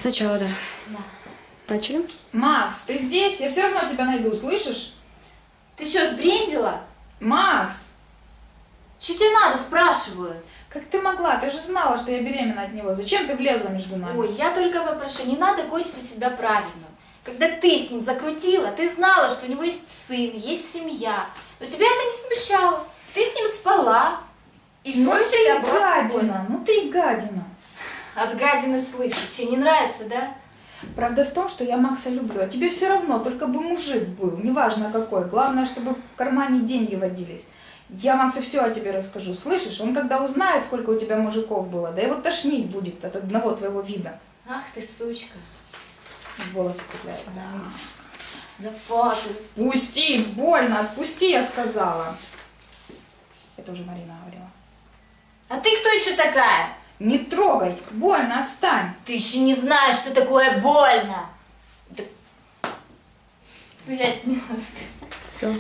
Сначала, да. Начали? Макс, ты здесь? Я все равно тебя найду, слышишь? Ты что, сбрендила? Макс! Что тебе надо, спрашиваю? Как ты могла? Ты же знала, что я беременна от него. Зачем ты влезла между нами? Ой, я только попрошу, не надо корчить из себя правильно. Когда ты с ним закрутила, ты знала, что у него есть сын, есть семья. Но тебя это не смущало. Ты с ним спала. И Ну совесть у ты тебя была спокойна. гадина, ну ты гадина. От гадины слышать. Что, не нравится, да? Правда в том, что я Макса люблю, а тебе все равно, только бы мужик был, неважно какой. Главное, чтобы в кармане деньги водились. Я Максу все о тебе расскажу, слышишь? Он когда узнает, сколько у тебя мужиков было, да его тошнить будет от одного твоего вида. Ах ты, сучка. Волосы цепляются. Запутаю. Пусти, больно, отпусти, я сказала. Это уже Марина говорила. А ты кто еще такая? Не трогай, больно, отстань. Ты еще не знаешь, что такое больно. Блять, немножко. Все.